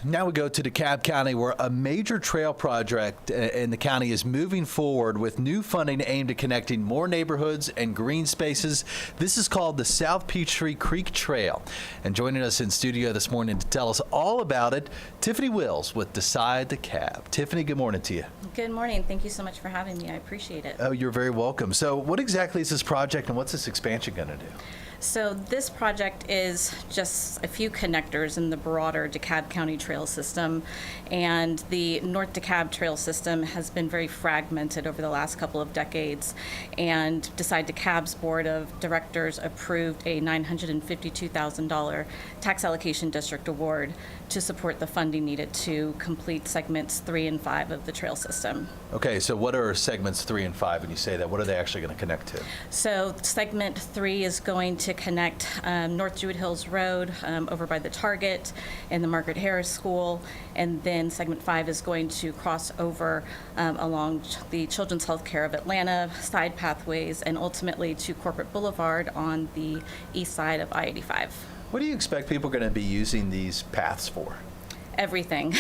Now we go to DeKalb County, where a major trail project in the county is moving forward with new funding aimed at connecting more neighborhoods and green spaces. This is called the South Peachtree Creek Trail. And joining us in studio this morning to tell us all about it, Tiffany Wills with Decide DeKalb. Tiffany, good morning to you. Good morning. Thank you so much for having me. I appreciate it. Oh, you're very welcome. So what exactly is this project and what's this expansion going to do? So this project is just a few connectors in the broader DeKalb County trail system, and the North DeKalb trail system has been very fragmented over the last couple of decades, and Decide DeKalb's board of directors approved a $952,000 tax allocation district award to support the funding needed to complete segments 3 and 5 of the trail system. Okay, so what are segments 3 and 5 when you say that? What are they actually going to connect to? So segment 3 is going to connect North Druid Hills Road over by the Target and the Margaret Harris School, and then segment 5 is going to cross over along the Children's Healthcare of Atlanta side pathways and ultimately to Corporate Boulevard on the east side of I-85. What do you expect people are going to be using these paths for? Everything.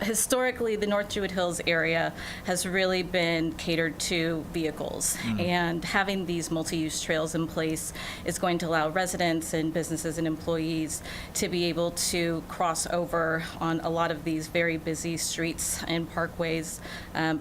Historically, the North Druid Hills area has really been catered to vehicles, and having these multi-use trails in place is going to allow residents and businesses and employees to be able to cross over on a lot of these very busy streets and parkways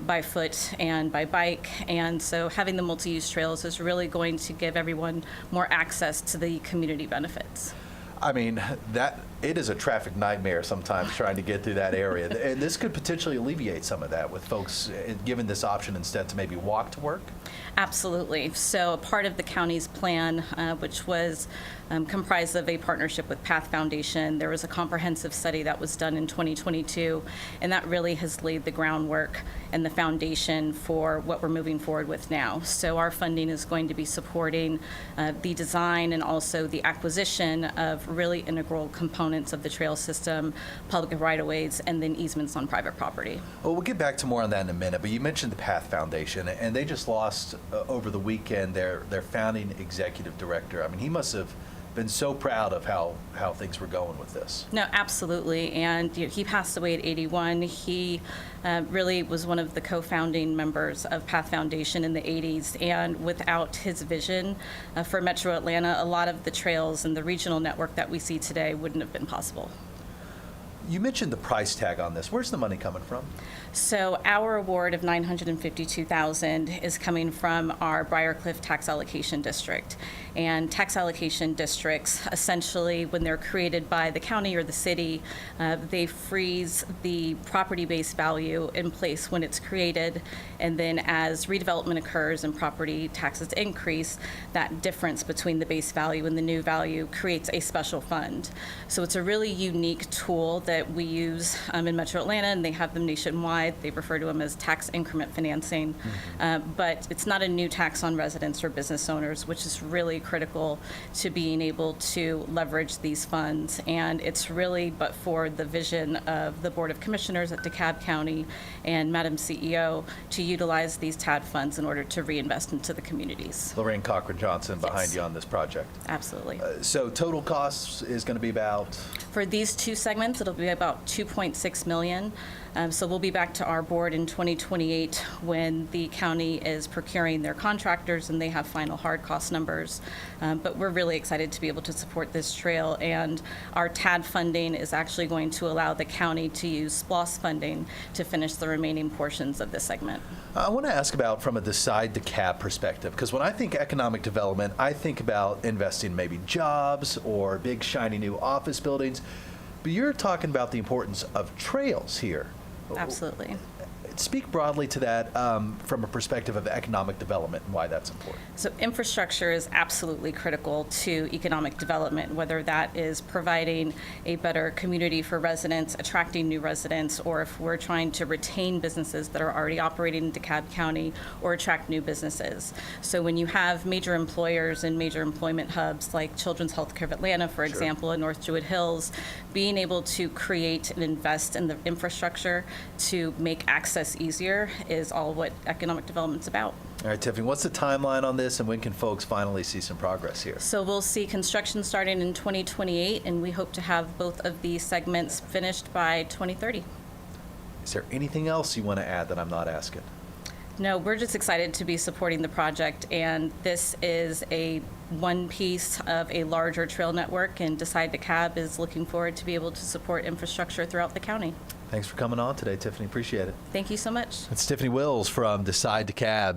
by foot and by bike. And so having the multi-use trails is really going to give everyone more access to the community benefits. I mean, that it is a traffic nightmare sometimes trying to get through that area. And this could potentially alleviate some of that with folks given this option instead to maybe walk to work? Absolutely. So a part of the county's plan, which was comprised of a partnership with Path Foundation, there was a comprehensive study that was done in 2022, and that really has laid the groundwork and the foundation for what we're moving forward with now. So our funding is going to be supporting the design and also the acquisition of really integral components of the trail system, public right-of-ways, and then easements on private property. Well, we'll get back to more on that in a minute, but you mentioned the Path Foundation, and they just lost over the weekend their founding executive director. I mean, he must have been so proud of how things were going with this. No, absolutely. And he passed away at 81. He really was one of the co-founding members of Path Foundation in the 80s. And without his vision for Metro Atlanta, a lot of the trails and the regional network that we see today wouldn't have been possible. You mentioned the price tag on this. Where's the money coming from? So our award of $952,000 is coming from our Briarcliff Tax Allocation District. And tax allocation districts, essentially, when they're created by the county or the city, they freeze the property-based value in place when it's created. And then as redevelopment occurs and property taxes increase, that difference between the base value and the new value creates a special fund. So it's a really unique tool that we use in Metro Atlanta, and they have them nationwide. They refer to them as tax increment financing. But it's not a new tax on residents or business owners, which is really critical to being able to leverage these funds. And it's really but for the vision of the Board of Commissioners at DeKalb County and Madam CEO to utilize these TAD funds in order to reinvest into the communities. Lorraine Cochran-Johnson behind Yes. you on this project. Absolutely. So total costs is going to be about? For these two segments, it'll be about $2.6 million. So we'll be back to our board in 2028 when the county is procuring their contractors and they have final hard cost numbers. But we're really excited to be able to support this trail, and our TAD funding is actually going to allow the county to use SPLOST funding to finish the remaining portions of this segment. I want to ask about from a Decide DeKalb perspective, because when I think economic development, I think about investing maybe jobs or big shiny new office buildings, but you're talking about the importance of trails here. Absolutely. Speak broadly to that from a perspective of economic development and why that's important. So infrastructure is absolutely critical to economic development, whether that is providing a better community for residents, attracting new residents, or if we're trying to retain businesses that are already operating in DeKalb County or attract new businesses. So when you have major employers and major employment hubs like Children's Healthcare of Atlanta, for example, in North Druid Hills, being able to create and invest in the infrastructure to make access access easier is all what economic development's about. All right, Tiffany, what's the timeline on this, and when can folks finally see some progress here? So we'll see construction starting in 2028, and we hope to have both of these segments finished by 2030. Is there anything else you want to add that I'm not asking? No, we're just excited to be supporting the project, and this is one piece of a larger trail network, and Decide to Cab is looking forward to be able to support infrastructure throughout the county. Thanks for coming on today, Tiffany. Appreciate it. Thank you so much. It's Tiffany Wills from Decide to Cab.